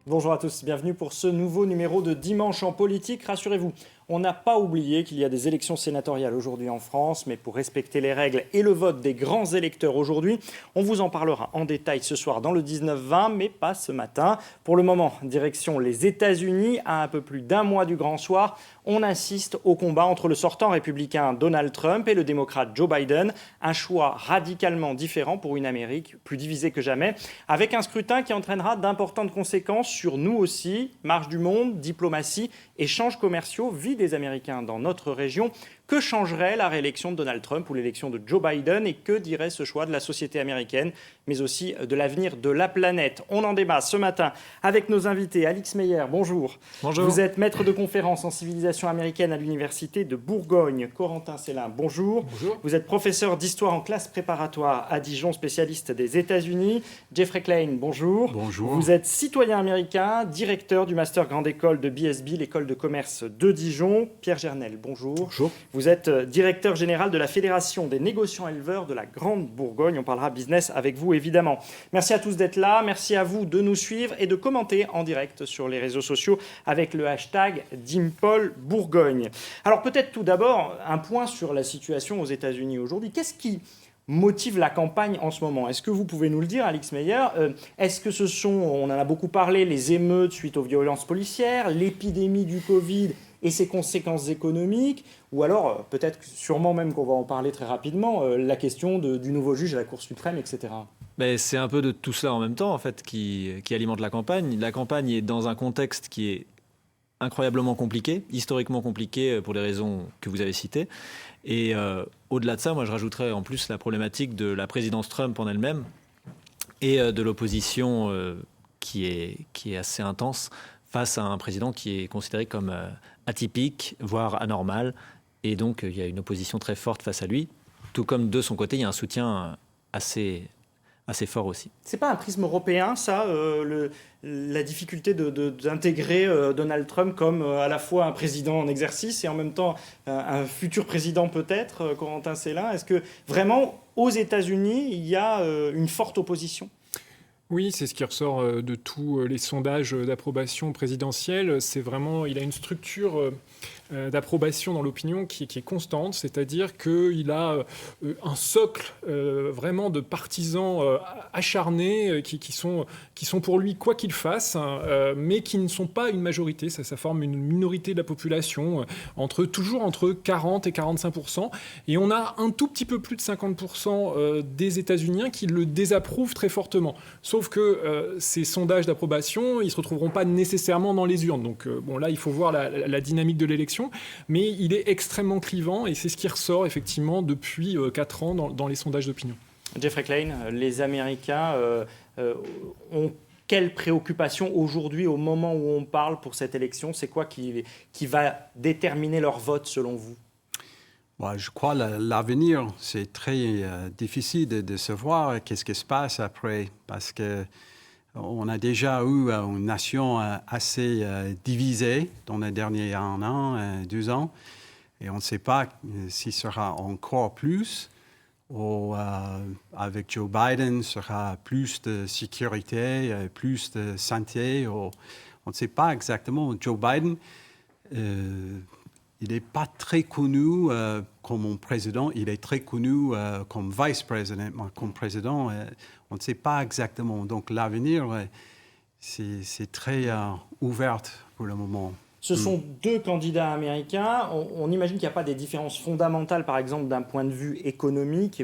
Bonjour à tous, bienvenue pour ce nouveau numéro de Dimanche en politique. Rassurez-vous, on n'a pas oublié qu'il y a des élections sénatoriales aujourd'hui en France, mais pour respecter les règles et le vote des grands électeurs aujourd'hui, on vous en parlera en détail ce soir dans le 19-20, mais pas ce matin. Pour le moment, direction les États-Unis, à un peu plus d'un mois du grand soir, on assiste au combat entre le sortant républicain Donald Trump et le démocrate Joe Biden, un choix radicalement différent pour une Amérique plus divisée que jamais, avec un scrutin qui entraînera d'importantes conséquences sur nous aussi, marche du monde, diplomatie, échanges commerciaux, vie des Américains dans notre région. Que changerait la réélection de Donald Trump ou l'élection de Joe Biden et que dirait ce choix de la société américaine, mais aussi de l'avenir de la planète? On en débat ce matin avec nos invités. Alix Meyer, bonjour. Bonjour. Vous êtes maître de conférence en civilisation américaine à l'université de Bourgogne. Corentin Célin, bonjour. Bonjour. Vous êtes professeur d'histoire en classe préparatoire à Dijon, spécialiste des États-Unis. Jeffrey Klein, bonjour. Bonjour. Vous êtes citoyen américain, directeur du master grande école de BSB, l'école de commerce de Dijon. Pierre Gernel, bonjour. Bonjour. Vous êtes directeur général de la Fédération des négociants éleveurs de la Grande Bourgogne. On parlera business avec vous, évidemment. Merci à tous d'être là. Merci à vous de nous suivre et de commenter en direct sur les réseaux sociaux avec le hashtag #DimpolBourgogne. Alors peut-être tout d'abord, un point sur la situation aux États-Unis aujourd'hui. Qu'est-ce qui motive la campagne en ce moment? Est-ce que vous pouvez nous le dire, Alix Meyer? Est-ce que ce sont, on en a beaucoup parlé, les émeutes suite aux violences policières, l'épidémie du Covid et ses conséquences économiques, ou alors, peut-être sûrement même qu'on va en parler très rapidement, la question du nouveau juge à la Cour suprême, etc. Mais c'est un peu de tout cela en même temps en fait, qui alimente la campagne. La campagne est dans un contexte qui est incroyablement compliqué, historiquement compliqué pour les raisons que vous avez citées. Et au-delà de ça, moi je rajouterais en plus la problématique de la présidence Trump en elle-même et de l'opposition qui est assez intense face à un président qui est considéré comme atypique, voire anormal. Et donc, il y a une opposition très forte face à lui. Tout comme de son côté, il y a un soutien assez fort aussi. C'est pas un prisme européen, ça, la difficulté d'intégrer Donald Trump comme à la fois un président en exercice et en même temps un futur président peut-être, Corentin Célin. Est-ce que vraiment, aux États-Unis, il y a une forte opposition ? Oui, c'est ce qui ressort de tous les sondages d'approbation présidentielle. C'est vraiment, il a une structure d'approbation dans l'opinion qui est constante, c'est-à-dire qu'il a un socle vraiment de partisans acharnés qui sont pour lui quoi qu'il fasse, mais qui ne sont pas une majorité. Ça forme une minorité de la population, toujours entre 40 et 45%. Et on a un tout petit peu plus de 50% des États-Unis qui le désapprouvent très fortement. Sauf que ces sondages d'approbation, ils ne se retrouveront pas nécessairement dans les urnes. Donc là, il faut voir la dynamique de l'élection. Mais il est extrêmement clivant et c'est ce qui ressort effectivement depuis 4 ans dans les sondages d'opinion. Jeffrey Klein, les Américains ont quelles préoccupations aujourd'hui, au moment où on parle pour cette élection? C'est quoi qui va déterminer leur vote selon vous? Je crois que l'avenir, c'est très difficile de savoir qu'est-ce qui se passe après, parce qu'on a déjà eu une nation assez divisée dans les derniers 1 an, 2 ans, et on ne sait pas s'il sera encore plus, ou avec Joe Biden, sera plus de sécurité, plus de santé, on ne sait pas exactement. Joe Biden, il n'est pas très connu comme président, il est très connu comme vice-président, mais comme président, on ne sait pas exactement. Donc l'avenir, c'est très ouvert pour le moment. Ce sont 2 candidats américains. On imagine qu'il n'y a pas des différences fondamentales, par exemple, d'un point de vue économique,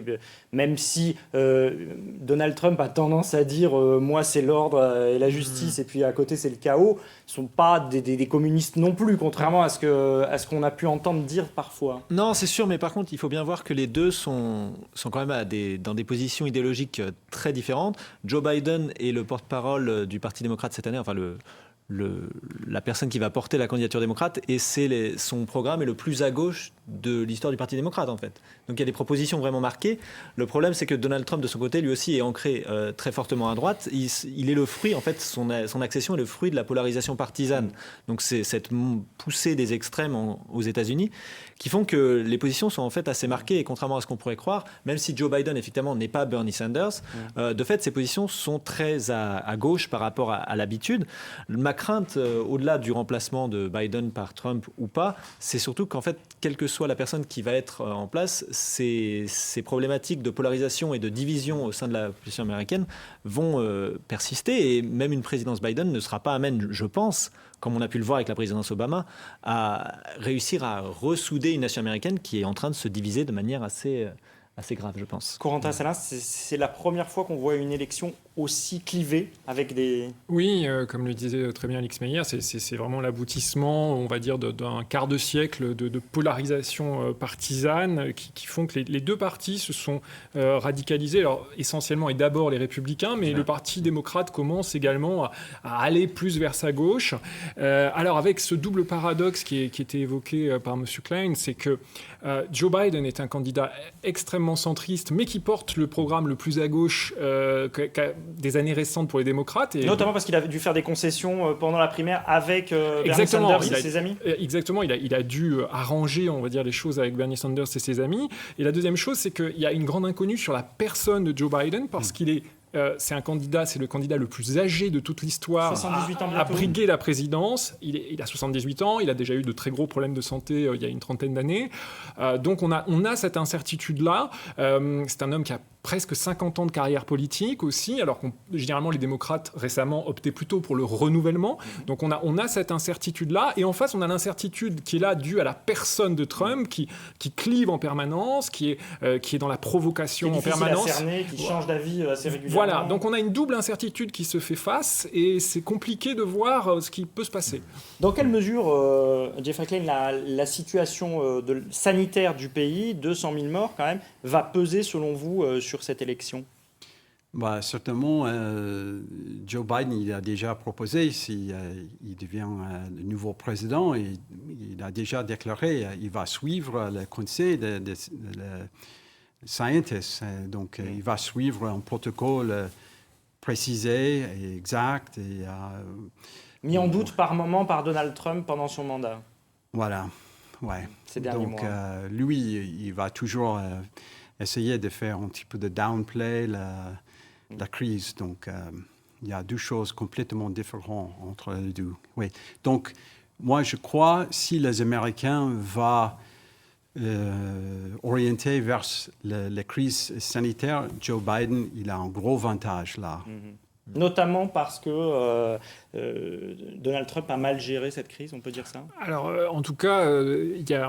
même si Donald Trump a tendance à dire moi, c'est l'ordre et la justice, et puis à côté, c'est le chaos. Ce ne sont pas des communistes non plus, contrairement à ce qu'on a pu entendre dire parfois. Non, c'est sûr, mais par contre, il faut bien voir que les deux sont quand même dans des positions idéologiques très différentes. Joe Biden est le porte-parole du Parti démocrate cette année, enfin la personne qui va porter la candidature démocrate, et son programme est le plus à gauche de l'histoire du Parti démocrate, en fait. Donc il y a des propositions vraiment marquées. Le problème, c'est que Donald Trump, de son côté, lui aussi est ancré très fortement à droite. Il est le fruit, en fait, son accession est le fruit de la polarisation partisane. Donc c'est cette poussée des extrêmes aux États-Unis qui font que les positions sont en fait assez marquées, et contrairement à ce qu'on pourrait croire, même si Joe Biden, effectivement, n'est pas Bernie Sanders, de fait, ses positions sont très à gauche par rapport à l'habitude. Ma crainte, au-delà du remplacement de Biden par Trump ou pas, c'est surtout qu'en fait, quelle que soit la personne qui va être en place, ces problématiques de polarisation et de division au sein de la population américaine vont persister, et même une présidence Biden ne sera pas amène, je pense, comme on a pu le voir avec la présidence Obama, à réussir à ressouder une nation américaine qui est en train de se diviser de manière assez grave, je pense. Corentin Salin, c'est la première fois qu'on voit une élection aussi clivée avec des... Oui, comme le disait très bien Alix Meyer, c'est vraiment l'aboutissement, on va dire, d'un quart de siècle de polarisation partisane qui font que les deux partis se sont radicalisés. Alors, essentiellement, et d'abord les Républicains, mais le Parti démocrate commence également à aller plus vers sa gauche. Alors, avec ce double paradoxe qui était évoqué par M. Klein, c'est que Joe Biden est un candidat extrêmement centriste, mais qui porte le programme le plus à gauche des années récentes pour les démocrates. Et notamment parce qu'il a dû faire des concessions pendant la primaire avec Bernie Sanders et ses amis. Exactement, il a dû arranger, on va dire, les choses avec Bernie Sanders et ses amis. Et la deuxième chose, c'est qu'il y a une grande inconnue sur la personne de Joe Biden, parce qu'il est c'est le candidat le plus âgé de toute l'histoire à briguer la présidence. Il a 78 ans, il a déjà eu de très gros problèmes de santé il y a une trentaine d'années. Donc on a cette incertitude-là. C'est un homme qui a presque 50 ans de carrière politique aussi, alors que généralement les démocrates récemment optaient plutôt pour le renouvellement. Donc on a cette incertitude-là, et en face on a l'incertitude qui est là due à la personne de Trump, qui clive en permanence, qui est dans la provocation en permanence. Qui est difficile à cerner, qui change d'avis assez régulièrement. Voilà, donc on a une double incertitude qui se fait face, et c'est compliqué de voir ce qui peut se passer. Dans quelle mesure, Jeffrey Klein, la situation sanitaire du pays, 200 000 morts quand même, va peser selon vous sur cette élection ? Certainement, Joe Biden, il a déjà proposé, s'il devient le nouveau président, il a déjà déclaré qu'il va suivre le conseil des scientists. Donc, il va suivre un protocole précisé et exact. Mis en doute par moment par Donald Trump pendant son mandat. Voilà, ouais. Ces derniers mois. Donc, lui, il va toujours essayer de faire un petit peu de downplay la crise. Donc, il y a deux choses complètement différentes entre les deux. Oui. Donc, moi, je crois si les Américains vont orienter vers la crise sanitaire, Joe Biden, il a un gros avantage là. Mm-hmm. Notamment parce que Donald Trump a mal géré cette crise, on peut dire ça ? Alors, en tout cas,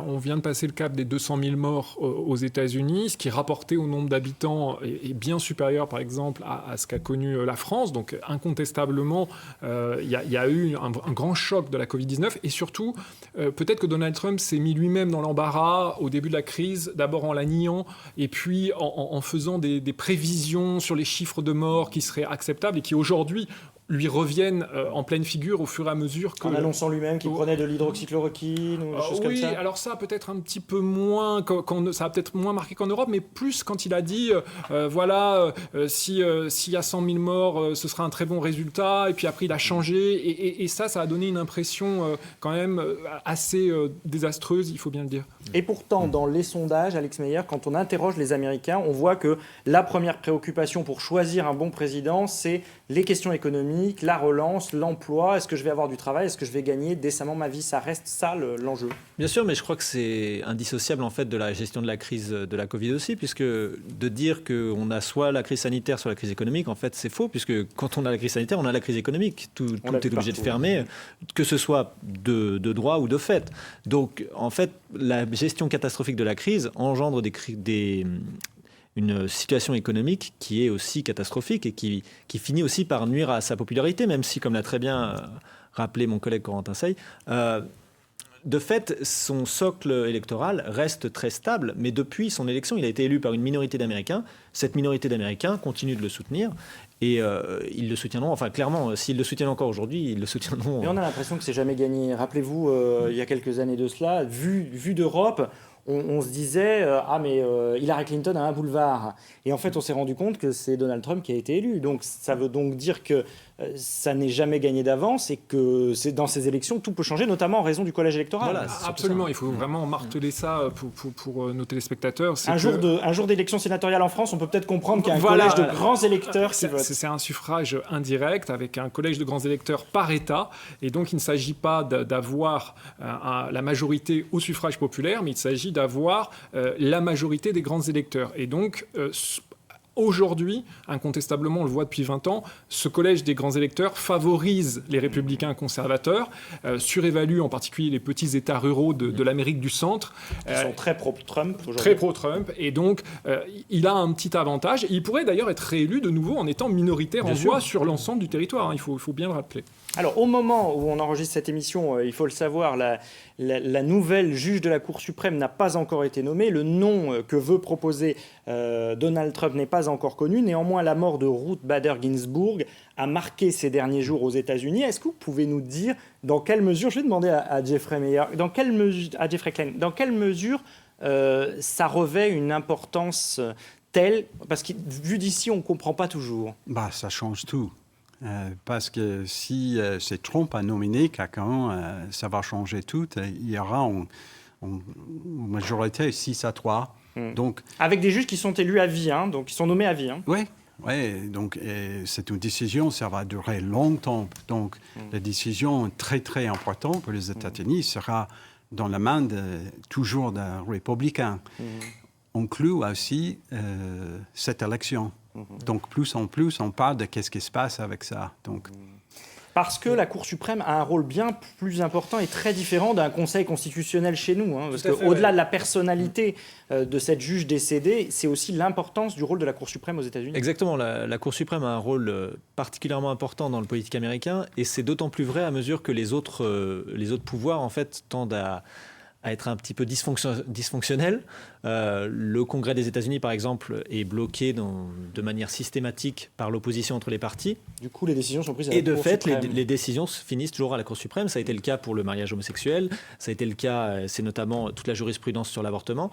on vient de passer le cap des 200 000 morts aux États-Unis, ce qui, rapporté au nombre d'habitants, est bien supérieur, par exemple, à ce qu'a connu la France. Donc, incontestablement, il y a eu un grand choc de la Covid-19. Et surtout, peut-être que Donald Trump s'est mis lui-même dans l'embarras au début de la crise, d'abord en la niant, et puis en faisant des prévisions sur les chiffres de morts qui seraient acceptables et qui, aujourd'hui, lui reviennent en pleine figure au fur et à mesure que... En annonçant lui-même qu'il prenait de l'hydroxychloroquine ou des choses comme ça. Oui, alors ça peut-être un petit peu moins, ça a peut-être moins marqué qu'en Europe, mais plus quand il a dit, s'il y a 100 000 morts, ce sera un très bon résultat, et puis après il a changé, et ça a donné une impression quand même assez désastreuse, il faut bien le dire. Et pourtant, dans les sondages, Alix Meyer, quand on interroge les Américains, on voit que la première préoccupation pour choisir un bon président, c'est les questions économiques, la relance, l'emploi. Est-ce que je vais avoir du travail ? Est-ce que je vais gagner décemment ma vie ? Ça reste ça l'enjeu. Bien sûr, mais je crois que c'est indissociable en fait de la gestion de la crise de la Covid aussi, puisque de dire qu'on a soit la crise sanitaire, soit la crise économique, en fait, c'est faux, puisque quand on a la crise sanitaire, on a la crise économique. Tout est obligé de fermer, que ce soit de droit ou de fait. Donc, en fait, la gestion catastrophique de la crise engendre une situation économique qui est aussi catastrophique et qui finit aussi par nuire à sa popularité, même si, comme l'a très bien rappelé mon collègue Corentin Say, de fait, son socle électoral reste très stable, mais depuis son élection, il a été élu par une minorité d'Américains. Cette minorité d'Américains continue de le soutenir. Et ils le soutiendront, enfin clairement, s'ils le soutiennent encore aujourd'hui, ils le soutiendront. Et on a l'impression que c'est jamais gagné. Rappelez-vous, il y a quelques années de cela, vu d'Europe, on se disait Hillary Clinton a un boulevard. Et en fait, on s'est rendu compte que c'est Donald Trump qui a été élu. Donc ça veut donc dire que ça n'est jamais gagné d'avance et que dans ces élections, tout peut changer, notamment en raison du collège électoral. Voilà, absolument, il faut vraiment marteler ça pour nos téléspectateurs. Un jour d'élection sénatoriale en France, on peut peut-être comprendre qu'il y a un collège de grands électeurs qui votent. C'est un suffrage indirect avec un collège de grands électeurs par État. Et donc, il ne s'agit pas d'avoir la majorité au suffrage populaire, mais il s'agit d'avoir la majorité des grands électeurs. Et donc, aujourd'hui, incontestablement, on le voit depuis 20 ans, ce collège des grands électeurs favorise les républicains conservateurs, surévalue en particulier les petits États ruraux de l'Amérique du Centre. Ils sont très pro-Trump aujourd'hui. Très pro-Trump. Et donc, il a un petit avantage. Il pourrait d'ailleurs être réélu de nouveau en étant minoritaire en voix sur l'ensemble du territoire. Il faut bien le rappeler. Alors, au moment où on enregistre cette émission, il faut le savoir, la nouvelle juge de la Cour suprême n'a pas encore été nommée. Le nom que veut proposer Donald Trump n'est pas encore connu. Néanmoins, la mort de Ruth Bader Ginsburg a marqué ces derniers jours aux États-Unis. Est-ce que vous pouvez nous dire dans quelle mesure, je vais demander à Jeffrey Meyer, à Jeffrey Klein, dans quelle mesure ça revêt une importance telle, parce que vu d'ici, on ne comprend pas toujours. Ça change tout. Parce que si c'est Trump à nominer quelqu'un, ça va changer tout. Il y aura une majorité 6-3. Donc, avec des juges qui sont élus à vie, donc qui sont nommés à vie. Oui, donc c'est une décision, ça va durer longtemps. Donc la décision très très importante pour les États-Unis sera dans la main toujours d'un républicain. On cloue aussi cette élection. Donc, plus en plus, on parle de qu'est-ce qui se passe avec ça. Donc, parce que la Cour suprême a un rôle bien plus important et très différent d'un conseil constitutionnel chez nous. Parce qu'au-delà de la personnalité de cette juge décédée, c'est aussi l'importance du rôle de la Cour suprême aux États-Unis. Exactement. La Cour suprême a un rôle particulièrement important dans le politique américain. Et c'est d'autant plus vrai à mesure que les autres pouvoirs, en fait, tendent à être un petit peu dysfonctionnel. Le Congrès des États-Unis, par exemple, est bloqué de manière systématique par l'opposition entre les partis. Du coup, les décisions sont prises à la Cour suprême. Et de fait, les décisions finissent toujours à la Cour suprême. Ça a été le cas pour le mariage homosexuel. Ça a été le cas, c'est notamment toute la jurisprudence sur l'avortement.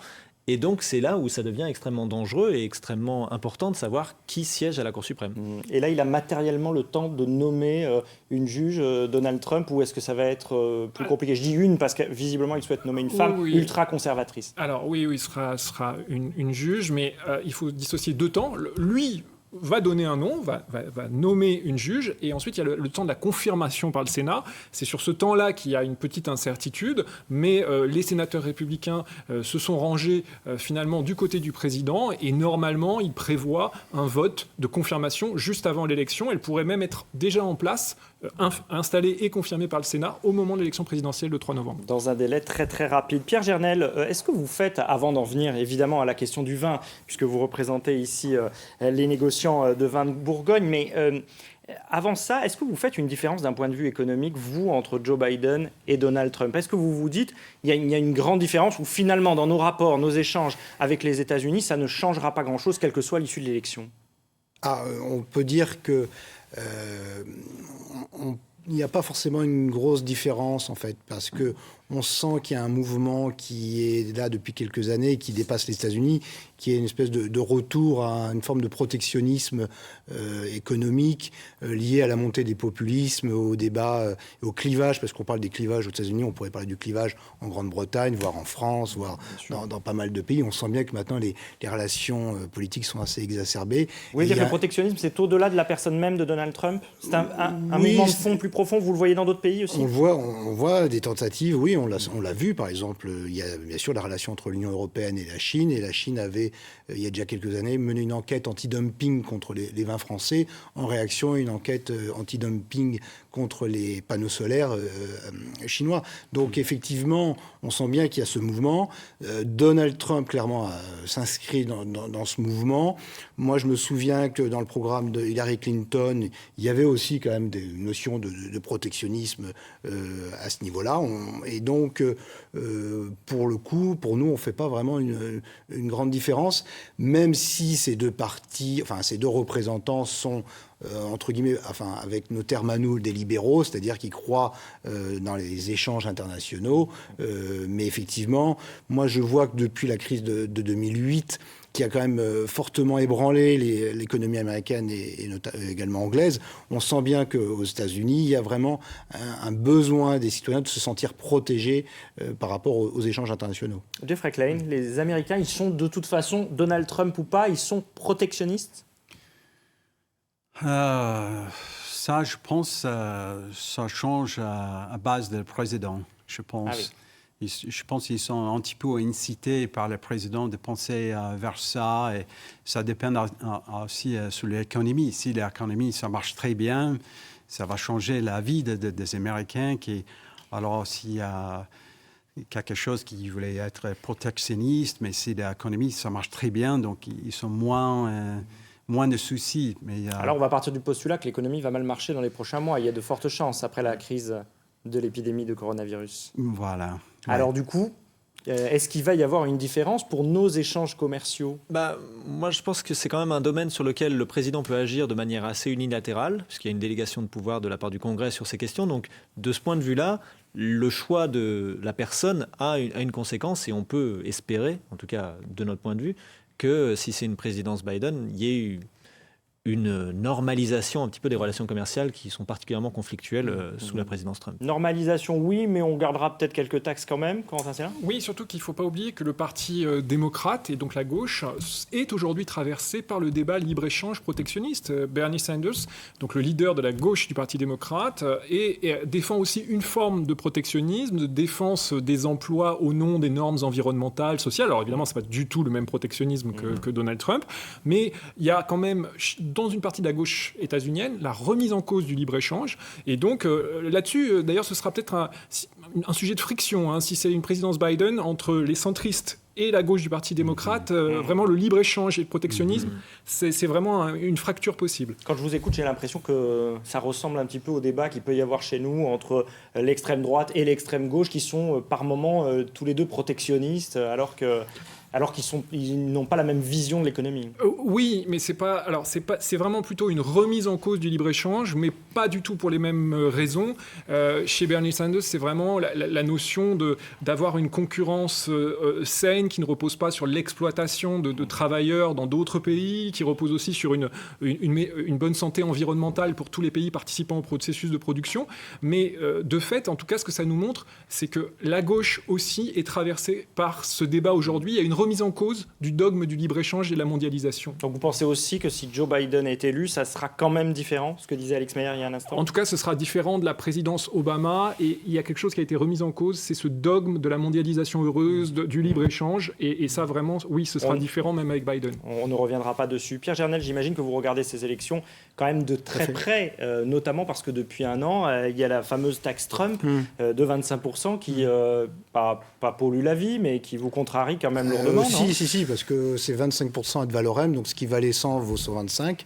Et donc, c'est là où ça devient extrêmement dangereux et extrêmement important de savoir qui siège à la Cour suprême. Et là, il a matériellement le temps de nommer une juge, Donald Trump, ou est-ce que ça va être plus compliqué? Je dis une parce que visiblement, il souhaite nommer une femme ultra-conservatrice. Alors oui, il sera une juge, mais il faut dissocier deux temps. Lui va donner un nom, va nommer une juge, et ensuite il y a le temps de la confirmation par le Sénat. C'est sur ce temps-là qu'il y a une petite incertitude, mais les sénateurs républicains se sont rangés finalement du côté du président, et normalement il prévoit un vote de confirmation juste avant l'élection. Elle pourrait même être déjà en place, installée et confirmée par le Sénat au moment de l'élection présidentielle le 3 novembre. Dans un délai très très rapide. Pierre Gernel, est-ce que vous faites, avant d'en venir évidemment à la question du vin, puisque vous représentez ici les négociants de vin de Bourgogne, mais avant ça, est-ce que vous faites une différence d'un point de vue économique, vous, entre Joe Biden et Donald Trump? Est-ce que vous vous dites il y a une grande différence où finalement, dans nos rapports, nos échanges avec les États-Unis, ça ne changera pas grand-chose, quelle que soit l'issue de l'élection? On peut dire que il n'y a pas forcément une grosse différence, en fait, parce que on sent qu'il y a un mouvement qui est là depuis quelques années, qui dépasse les États-Unis, qui est une espèce de retour à une forme de protectionnisme économique lié à la montée des populismes, au débat, au clivage, parce qu'on parle des clivages aux États-Unis, on pourrait parler du clivage en Grande-Bretagne, voire en France, voire dans pas mal de pays. On sent bien que maintenant les relations politiques sont assez exacerbées. Vous voulez dire que le protectionnisme, c'est au-delà de la personne même de Donald Trump? C'est un mouvement de fond plus profond, vous le voyez dans d'autres pays aussi? On voit des tentatives, oui, on l'a vu, par exemple, il y a bien sûr la relation entre l'Union européenne et la Chine avait, il y a déjà quelques années, mené une enquête anti-dumping contre les vins français, en réaction à une enquête anti-dumping contre les panneaux solaires chinois. Donc effectivement, on sent bien qu'il y a ce mouvement. Donald Trump, clairement, s'inscrit dans ce mouvement. Moi, je me souviens que dans le programme de Hillary Clinton, il y avait aussi quand même des notions de protectionnisme à ce niveau-là. Et donc, donc, pour le coup, pour nous, on ne fait pas vraiment une grande différence, même si ces deux représentants sont entre guillemets, avec nos termes à nous, des libéraux, c'est-à-dire qui croient dans les échanges internationaux. Mais effectivement, moi, je vois que depuis la crise de 2008, qui a quand même fortement ébranlé l'économie américaine et également anglaise, on sent bien qu'aux États-Unis, il y a vraiment un besoin des citoyens de se sentir protégés par rapport aux échanges internationaux. Jeffrey Klein, les Américains, ils sont de toute façon, Donald Trump ou pas, ils sont protectionnistes ? Ça, je pense, ça change à base du président, je pense. Ah oui. Je pense qu'ils sont un petit peu incités par le président de penser vers ça. Et ça dépend aussi sur l'économie. Si l'économie, ça marche très bien, ça va changer la vie des Américains. Alors, s'il y a quelque chose qui voulait être protectionniste, mais si l'économie, ça marche très bien, donc ils sont moins de soucis. Alors, on va partir du postulat que l'économie va mal marcher dans les prochains mois. Il y a de fortes chances après la crise de l'épidémie de coronavirus. Voilà. Ouais. Alors, du coup, est-ce qu'il va y avoir une différence pour nos échanges commerciaux ? Moi, je pense que c'est quand même un domaine sur lequel le président peut agir de manière assez unilatérale, puisqu'il y a une délégation de pouvoir de la part du Congrès sur ces questions. Donc, de ce point de vue-là, le choix de la personne a une conséquence et on peut espérer, en tout cas de notre point de vue, que si c'est une présidence Biden, il y ait eu une normalisation un petit peu des relations commerciales qui sont particulièrement conflictuelles sous la présidence Trump. Normalisation, oui, mais on gardera peut-être quelques taxes quand même, Corentin Célin ? Oui, surtout qu'il ne faut pas oublier que le parti démocrate, et donc la gauche, est aujourd'hui traversé par le débat libre-échange protectionniste. Bernie Sanders, donc le leader de la gauche du parti démocrate, et défend aussi une forme de protectionnisme, de défense des emplois au nom des normes environnementales, sociales. Alors évidemment, ce n'est pas du tout le même protectionnisme que Donald Trump, mais il y a quand même, dans une partie de la gauche états-unienne, la remise en cause du libre-échange. Et donc, là-dessus, d'ailleurs, ce sera peut-être un sujet de friction, hein, si c'est une présidence Biden, entre les centristes et la gauche du Parti démocrate. Vraiment, le libre-échange et le protectionnisme, c'est vraiment une fracture possible. Quand je vous écoute, j'ai l'impression que ça ressemble un petit peu au débat qu'il peut y avoir chez nous entre l'extrême droite et l'extrême gauche, qui sont par moments tous les deux protectionnistes, alors qu'ils n'ont pas la même vision de l'économie. Oui, mais c'est vraiment plutôt une remise en cause du libre-échange, mais pas du tout pour les mêmes raisons. Chez Bernie Sanders, c'est vraiment la notion d'avoir une concurrence saine qui ne repose pas sur l'exploitation de travailleurs dans d'autres pays, qui repose aussi sur une bonne santé environnementale pour tous les pays participant au processus de production. Mais de fait, en tout cas, ce que ça nous montre, c'est que la gauche aussi est traversée par ce débat aujourd'hui. Il y a une remise en cause du dogme du libre-échange et de la mondialisation. Donc vous pensez aussi que si Joe Biden est élu, ça sera quand même différent, ce que disait Alex Meyer il y a un instant ? En tout cas, ce sera différent de la présidence Obama, et il y a quelque chose qui a été remis en cause, c'est ce dogme de la mondialisation heureuse, du libre-échange, et ça vraiment, oui, ce sera différent même avec Biden. On ne reviendra pas dessus. Pierre Gernel, j'imagine que vous regardez ces élections quand même de très près, notamment parce que depuis un an, il y a la fameuse taxe Trump de 25% qui, pas pollue la vie, mais qui vous contrarie quand même lourdement. Si, parce que c'est 25% ad valorem, donc ce qui valait 100 vaut 125.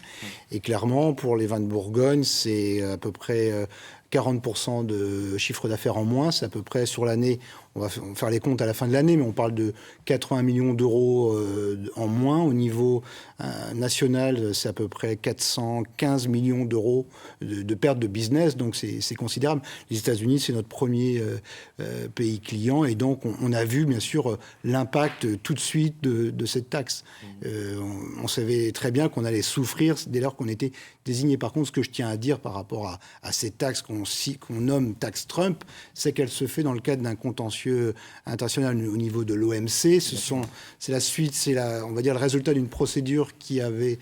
Et clairement, pour les vins de Bourgogne, c'est à peu près 40% de chiffre d'affaires en moins. C'est à peu près sur l'année, on va faire les comptes à la fin de l'année, mais on parle de 80 millions d'euros en moins. Au niveau national, c'est à peu près 415 millions d'euros de perte de business, donc c'est considérable. Les États-Unis, c'est notre premier pays client, et donc on a vu bien sûr l'impact tout de suite de cette taxe. On savait très bien qu'on allait souffrir dès lors qu'on était désigné. Par contre, ce que je tiens à dire par rapport à cette taxe qu'on nomme taxe Trump, c'est qu'elle se fait dans le cadre d'un contentieux international au niveau de l'OMC. C'est la suite, on va dire le résultat d'une procédure qui avait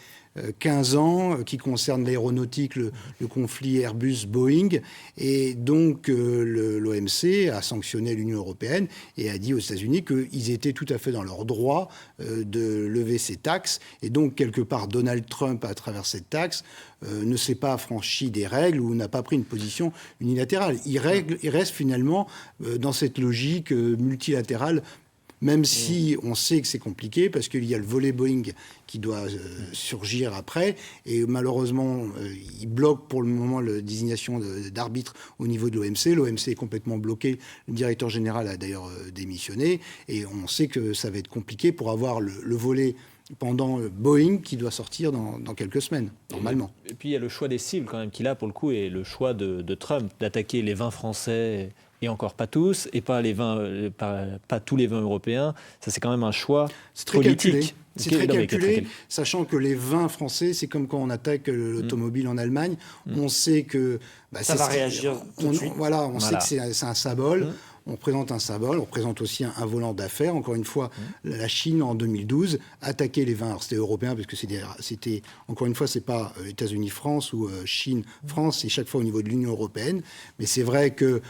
15 ans, qui concerne l'aéronautique, le conflit Airbus-Boeing. Et donc, l'OMC a sanctionné l'Union européenne et a dit aux États-Unis qu'ils étaient tout à fait dans leur droit de lever ces taxes. Et donc, quelque part, Donald Trump, à travers cette taxe, ne s'est pas affranchi des règles ou n'a pas pris une position unilatérale. Il reste finalement dans cette logique multilatérale même si on sait que c'est compliqué, parce qu'il y a le volet Boeing qui doit surgir après, et malheureusement, il bloque pour le moment la désignation d'arbitre au niveau de l'OMC. L'OMC est complètement bloqué, le directeur général a d'ailleurs démissionné, et on sait que ça va être compliqué pour avoir le volet pendant Boeing qui doit sortir dans quelques semaines, normalement. Et puis il y a le choix des cibles quand même qu'il a pour le coup, et le choix de Trump d'attaquer les vins français, et encore pas tous, et pas tous les vins européens. Ça, c'est quand même un choix politique. C'est très calculé, sachant que les vins français, c'est comme quand on attaque l'automobile en Allemagne. On sait que... ça va réagir tout de suite. Voilà, on sait que c'est un symbole. On présente un symbole, on présente aussi un volant d'affaires. Encore une fois, la Chine, en 2012, attaquait les vins. Alors, c'était européen, parce que c'était encore une fois, c'est pas États-Unis-France ou Chine-France, c'est chaque fois au niveau de l'Union européenne. Mais c'est vrai que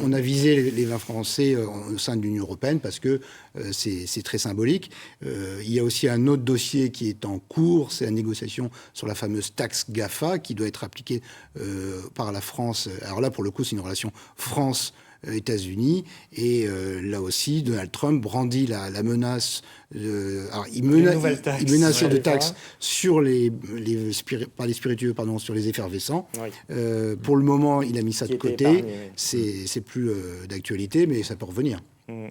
on a visé les vins français au sein de l'Union européenne, parce que c'est très symbolique. Il y a aussi un autre dossier qui est en cours, c'est la négociation sur la fameuse taxe GAFA, qui doit être appliquée par la France. Alors là, pour le coup, c'est une relation France États-Unis, et là aussi Donald Trump brandit la menace il menace de taxes sur pas les spiritueux, pardon, sur les effervescents. Pour le moment, il a mis ça de côté. C'est plus d'actualité, mais ça peut revenir.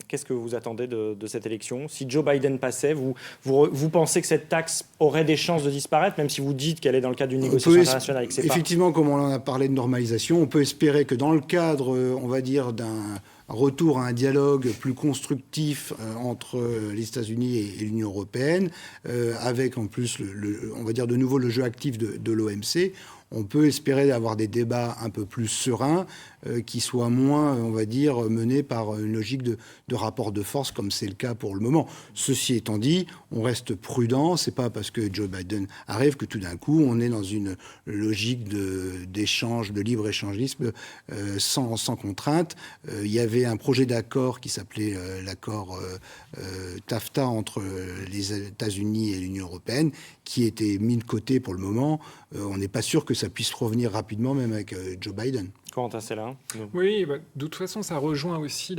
Qu'est-ce que vous attendez de cette élection? Si Joe Biden passait, vous pensez que cette taxe aurait des chances de disparaître, même si vous dites qu'elle est dans le cadre d'une négociation internationale avec ses parts? Effectivement, comme on en a parlé de normalisation, on peut espérer que dans le cadre, on va dire, d'un retour à un dialogue plus constructif entre les États-Unis et l'Union européenne, avec en plus, on va dire de nouveau le jeu actif de l'OMC, on peut espérer avoir des débats un peu plus sereins, qui soient moins, on va dire, menés par une logique de rapport de force, comme c'est le cas pour le moment. Ceci étant dit, on reste prudent. C'est pas parce que Joe Biden arrive que tout d'un coup, on est dans une logique d'échange, de libre-échangisme sans contrainte. Il y avait un projet d'accord qui s'appelait l'accord TAFTA entre les États-Unis et l'Union européenne, qui était mis de côté pour le moment. On n'est pas sûr que ça puisse revenir rapidement, même avec Joe Biden. Quentin, c'est là. Oui, de toute façon, ça rejoint aussi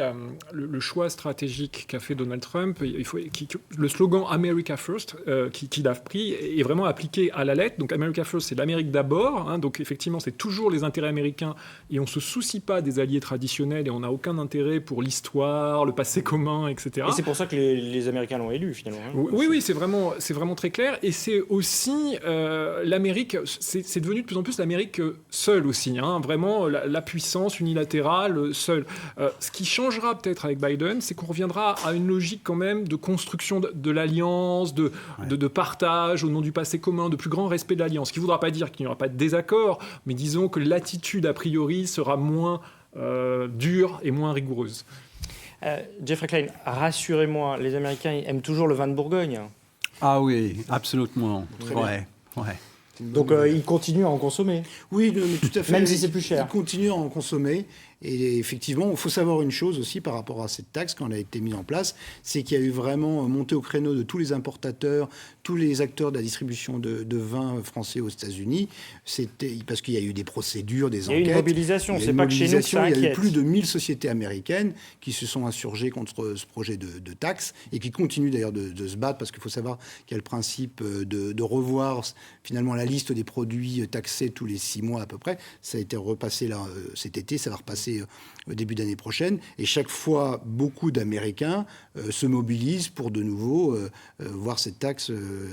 le choix stratégique qu'a fait Donald Trump. Le slogan America First qu'il a pris est vraiment appliqué à la lettre. Donc America First, c'est l'Amérique d'abord. Hein, donc effectivement, c'est toujours les intérêts américains et on ne se soucie pas des alliés traditionnels et on n'a aucun intérêt pour l'histoire, le passé commun, etc. Et c'est pour ça que les Américains l'ont élu finalement. Hein, oui, c'est vraiment très clair. Et c'est aussi l'Amérique, c'est devenu de plus en plus l'Amérique seule aussi. Hein, vraiment la puissance unilatérale seule. Ce qui changera peut-être avec Biden, c'est qu'on reviendra à une logique quand même de construction de l'alliance, de partage au nom du passé commun, de plus grand respect de l'alliance. Ce qui ne voudra pas dire qu'il n'y aura pas de désaccord, mais disons que l'attitude a priori sera moins dure et moins rigoureuse. Jeffrey Klein, rassurez-moi, les Américains aiment toujours le vin de Bourgogne. Ah oui, absolument. Ouais. Donc ils continuent à en consommer. Oui, mais tout à fait. Même si c'est plus cher. Ils continuent à en consommer. Et effectivement, il faut savoir une chose aussi par rapport à cette taxe, quand elle a été mise en place, c'est qu'il y a eu vraiment montée au créneau de tous les importateurs, tous les acteurs de la distribution de vins français aux États-Unis. C'était parce qu'il y a eu des procédures, des enquêtes. Il y a eu une mobilisation. C'est pas que chez nous que ça inquiète. Il y a eu plus de 1000 sociétés américaines qui se sont insurgées contre ce projet de taxe et qui continuent d'ailleurs de se battre, parce qu'il faut savoir qu'il y a le principe de revoir finalement la liste des produits taxés tous les 6 mois à peu près. Ça a été repassé là cet été, ça va repasser au début d'année prochaine. Et chaque fois, beaucoup d'Américains se mobilisent pour de nouveau voir cette taxe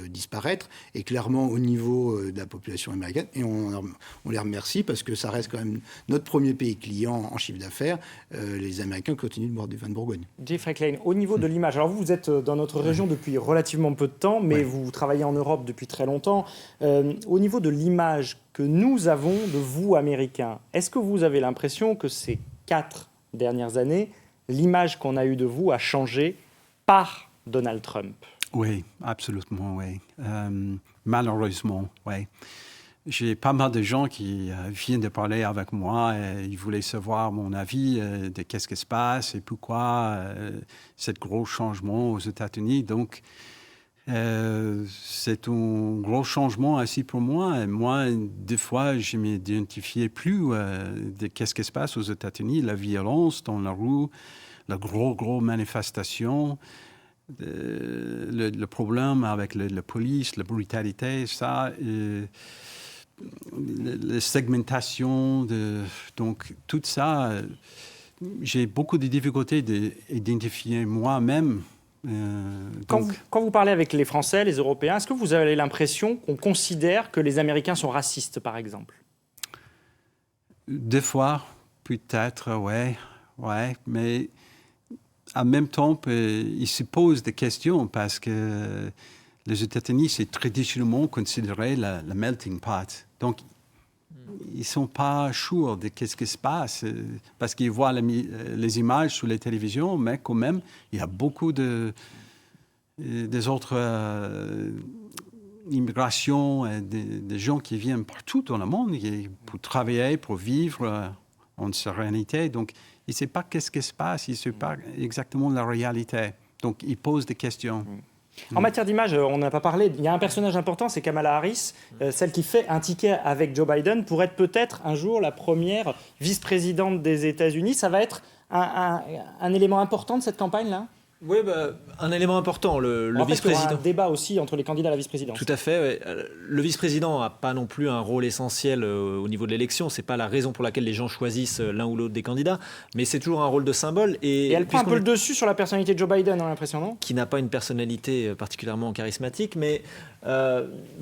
disparaître. Et clairement, au niveau de la population américaine, et on les remercie parce que ça reste quand même notre premier pays client en chiffre d'affaires, les Américains continuent de boire des vins de Bourgogne. Jeffrey Klein, au niveau de l'image, alors vous êtes dans notre région depuis relativement peu de temps, mais vous travaillez en Europe depuis très longtemps. Au niveau de l'image que nous avons de vous, Américains, est-ce que vous avez l'impression que ces 4 dernières années, l'image qu'on a eue de vous a changé par Donald Trump? Oui, absolument, oui. Malheureusement, oui. J'ai pas mal de gens qui viennent de parler avec moi et ils voulaient savoir mon avis de qu'est-ce qui se passe et pourquoi ce gros changement aux États-Unis. Donc, c'est un gros changement aussi pour moi. Et moi, des fois, je ne m'identifiais plus de qu'est-ce qui se passe aux États-Unis, la violence dans la rue, la gros manifestation, le problème avec la police, la brutalité, ça, la segmentation, donc tout ça, j'ai beaucoup de difficultés d'identifier moi-même. Quand vous parlez avec les Français, les Européens, est-ce que vous avez l'impression qu'on considère que les Américains sont racistes, par exemple? Des fois, peut-être, ouais, mais en même temps, ils se posent des questions parce que les États-Unis, c'est traditionnellement considéré la melting pot. Donc, ils ne sont pas sûrs de ce qui se passe parce qu'ils voient les images sur les télévisions, mais quand même, il y a beaucoup des autres immigrations, des gens qui viennent partout dans le monde pour travailler, pour vivre en sérénité. Donc, ils ne savent pas ce qui se passe, ils ne savent pas exactement la réalité. Donc, ils posent des questions. En matière d'image, on n'a pas parlé, il y a un personnage important, c'est Kamala Harris, celle qui fait un ticket avec Joe Biden pour être peut-être un jour la première vice-présidente des États-Unis. Ça va être un élément important de cette campagne-là? Oui, un élément important, le vice-président. Il y aura un débat aussi entre les candidats à la vice-présidence. Tout à fait. Ouais. Le vice-président n'a pas non plus un rôle essentiel au niveau de l'élection. Ce n'est pas la raison pour laquelle les gens choisissent l'un ou l'autre des candidats, mais c'est toujours un rôle de symbole. Et elle prend un peu le dessus sur la personnalité de Joe Biden, on a l'impression, non? Qui n'a pas une personnalité particulièrement charismatique, mais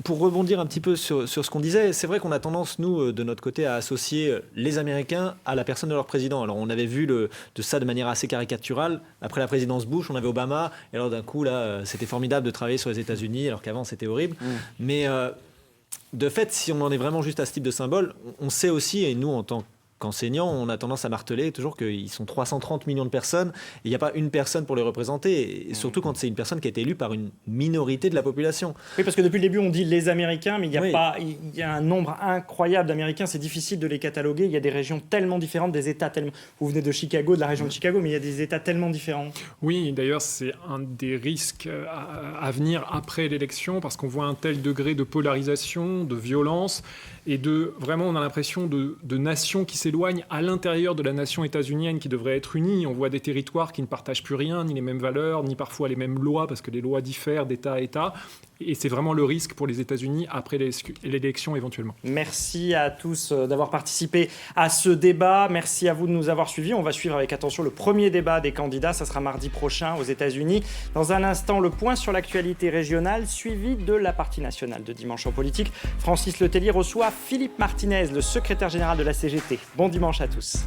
pour rebondir un petit peu sur ce qu'on disait, c'est vrai qu'on a tendance, nous, de notre côté, à associer les Américains à la personne de leur président. Alors on avait vu de ça de manière assez caricaturale. Après la présidence Bush, on avait Obama, et alors d'un coup, là, c'était formidable de travailler sur les États-Unis, alors qu'avant, c'était horrible. Mais de fait, si on en est vraiment juste à ce type de symbole, on sait aussi, et nous, en tant qu'enseignants, on a tendance à marteler toujours qu'ils sont 330 millions de personnes, et il n'y a pas une personne pour les représenter, et surtout quand c'est une personne qui a été élue par une minorité de la population. Oui, parce que depuis le début, on dit les Américains, mais il y a un nombre incroyable d'Américains, c'est difficile de les cataloguer, il y a des régions tellement différentes, des États tellement... Vous venez de Chicago, de la région de Chicago, mais il y a des États tellement différents. Oui, d'ailleurs, c'est un des risques à venir après l'élection, parce qu'on voit un tel degré de polarisation, de violence, et vraiment, on a l'impression de nations qui s'éloignent à l'intérieur de la nation états-unienne qui devrait être unie. On voit des territoires qui ne partagent plus rien, ni les mêmes valeurs, ni parfois les mêmes lois, parce que les lois diffèrent d'État à État. Et c'est vraiment le risque pour les États-Unis après l'élection éventuellement. Merci à tous d'avoir participé à ce débat. Merci à vous de nous avoir suivis. On va suivre avec attention le premier débat des candidats. Ça sera mardi prochain aux États-Unis. Dans un instant, le point sur l'actualité régionale, suivi de la partie nationale de Dimanche en politique. Francis Letellier reçoit Philippe Martinez, le secrétaire général de la CGT. Bon dimanche à tous.